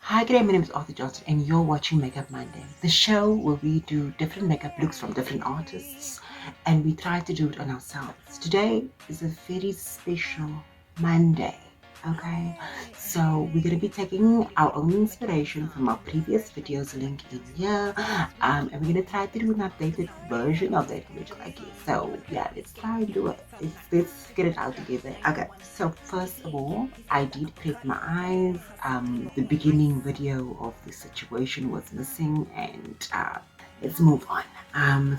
Hi, good day, my name is Arthur Johnson, and you're watching Makeup Monday, the show where we do different makeup looks from different artists, and we try to do it on ourselves. Today is a very special Monday, okay? So we're going to be taking our own inspiration from our previous videos, link in here, and we're going to try to do an updated version of that image, I guess. So yeah, let's try and do it. Let's get it out together. Okay, so first of all, I did prep my eyes. The beginning video of the situation was missing, and let's move on.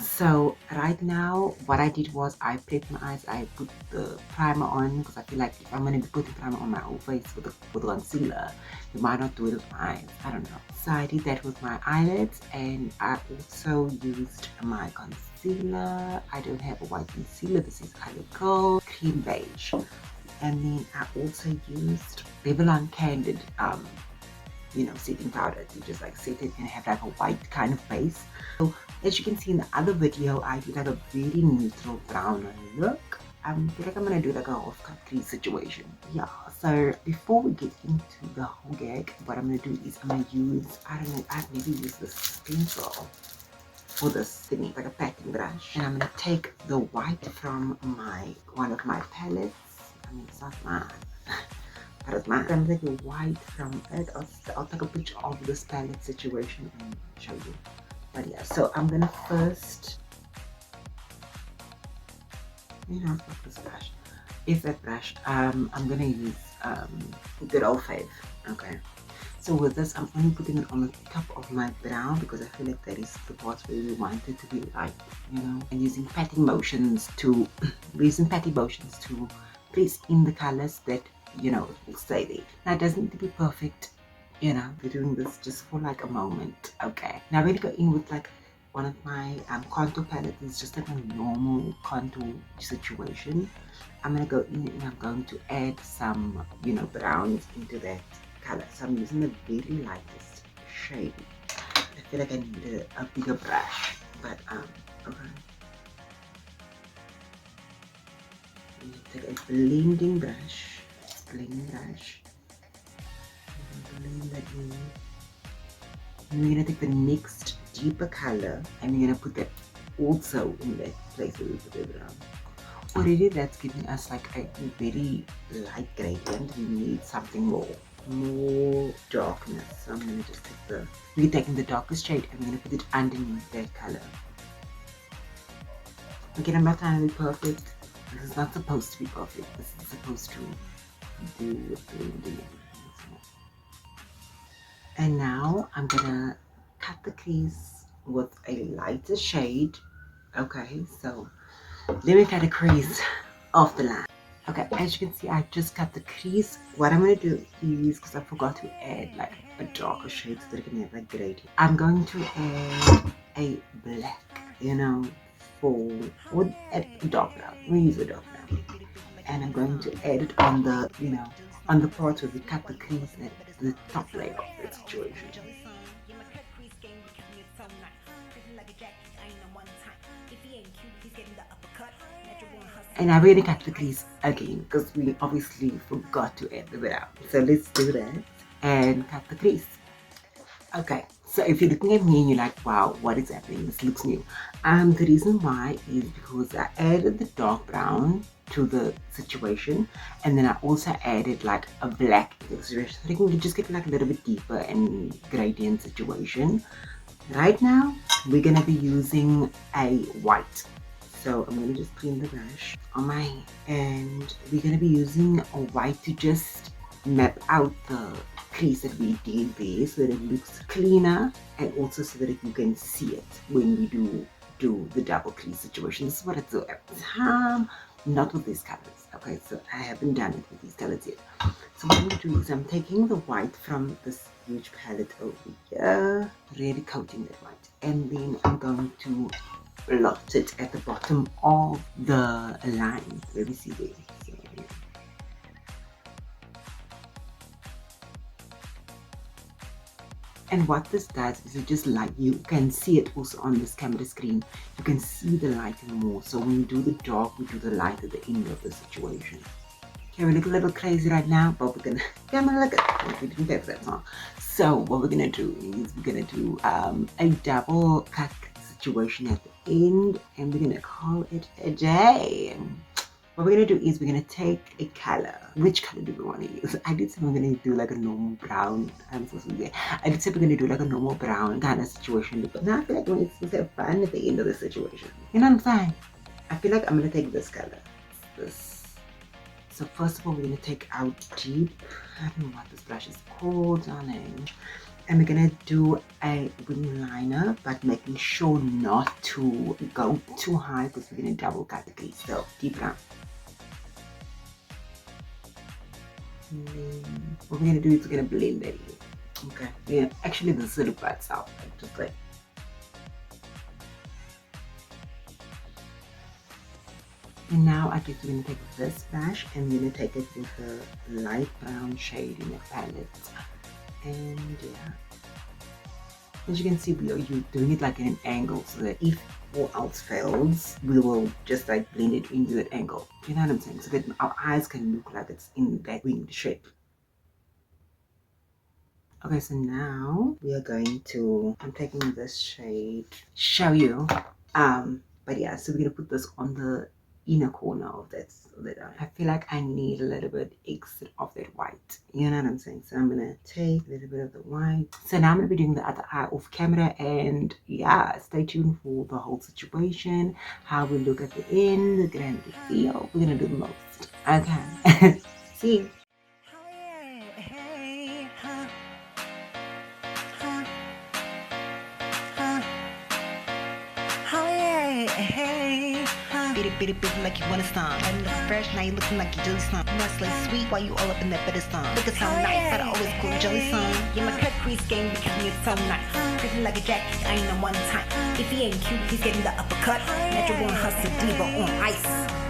So right now what I did was I prepped my eyes. I put the primer on because I feel like if I'm going to be putting primer on my whole face with concealer, you might not do it with my eyes. I don't know. So I did that with my eyelids, and I also used my concealer. I don't have a white concealer. This is Eyelid Gold Cream Beige. And then I also used Revlon Candid setting powder to just like set it and have like a white kind of base. So as you can see in the other video, I did like a very neutral brown look. I feel like I'm gonna do like a half cut crease situation. Yeah, so before we get into the whole gag, what I'm gonna do is I'm gonna use, I don't know, I've never used this pencil for this thingy, like a patting brush. And I'm gonna take the white from one of my palettes. I mean, it's not mine. That is mine. I'm taking white from it. I'll take a picture of this palette situation and show you. But yeah, so I'm gonna first, fuck this brush. Is that brush? I'm gonna use good old fave. Okay. So with this, I'm only putting it on the top of my brow because I feel like that is the part where we want it to be light, and using patting motions to place in the colors that will stay there. Now it doesn't need to be perfect, we're doing this just for like a moment. Okay, now I'm going to go in with like one of my contour palettes. It's just like a normal contour situation. I'm going to go in and I'm going to add some browns into that color. So I'm using the very lightest shade. I feel like I need a bigger brush, but okay. Take a blending brush, blend that in. And we're gonna take the next deeper color and we're gonna put that also in that place where we put it around. Already that's giving us like a very light gradient. We need something more darkness. So I'm gonna just we're taking the darkest shade and we're gonna put it underneath that color. Again, I'm not trying to be perfect. This is not supposed to be perfect. This is supposed to do with blending. And now I'm gonna cut the crease with a lighter shade. Okay, so let me cut a crease off the line. Okay, as you can see, I just cut the crease. What I'm gonna do is, because I forgot to add like a darker shade so that it can have like gradient, I'm going to add a black, or a dark brown. We use a dark brown, and I'm going to add it on the, on the part where we cut the crease at the top layer of the situation. And I really cut the crease again because we obviously forgot to add the brown. So let's do that and cut the crease. Okay, so if you're looking at me and you're like, wow, what is happening? This looks new. The reason why is because I added the dark brown to the situation, and then I also added like a black to the situation, so you can just get like a little bit deeper and gradient situation. Right now, we're gonna be using a white. So I'm gonna just clean the brush on my hand, and we're gonna be using a white to just map out the crease that we did there so that it looks cleaner, and also so that you can see it when we do the double crease situation. This is what I do every time, not with these colors. Okay, so I haven't done it with these colors yet. So what I'm going to do is I'm taking the white from this huge palette over here, really coating that white, and then I'm going to blot it at the bottom of the line where we see there. So, and what this does is it just light, you can see it also on this camera screen, you can see the lighting more. So when you do the dark, we do the light at the end of the situation. Okay, we look a little crazy right now, but we're gonna come and look at we didn't pay for that song. So what we're gonna do is we're gonna do a double cut situation at the end, and we're gonna call it a day. What we're gonna do is we're gonna take a color. Which color do we want to use? I did say we're gonna do like a normal brown. I'm so sorry. I did say we're gonna do like a normal brown kind of situation, but now I feel like when it's have fun at the end of the situation. You know what I'm saying? I feel like I'm gonna take this color. This. So first of all, we're gonna take our deep. I don't know what this brush is called, darling. And we're gonna do a wing liner, but making sure not to go too high because we're gonna double cut the crease. So deep brown. And then what we're gonna do is we're gonna blend that in. Okay. Yeah. Actually, this will look by itself. Like, just like. And now I guess we're gonna take this brush and we're gonna take it with a light brown shade in the palette. And yeah, as you can see, we are doing it like in an angle so that if all else fails, we will just like blend it into that angle. You know what I'm saying? So that our eyes can look like it's in that winged shape. Okay, so now we are going to, I'm taking this shade, show you. But yeah, so we're gonna put this on the inner corner of that, so that I feel like I need a little bit extra of that white. You know what I'm saying? So I'm gonna take a little bit of the white. So now I'm gonna be doing the other eye off camera, and yeah, stay tuned for the whole situation, how we look at the end, the grand feel. We're gonna do the most. Okay. See you. Beat it like you want a song. I look fresh, now you looking like you jelly song. Nestle sweet while you all up in that better song. Looking so nice, but I always call jelly song. Yeah, my cut crease game because you're so nice. Treating like a jacket, I ain't no one time. If he ain't cute, he's getting the uppercut. Natural born hustle diva on ice.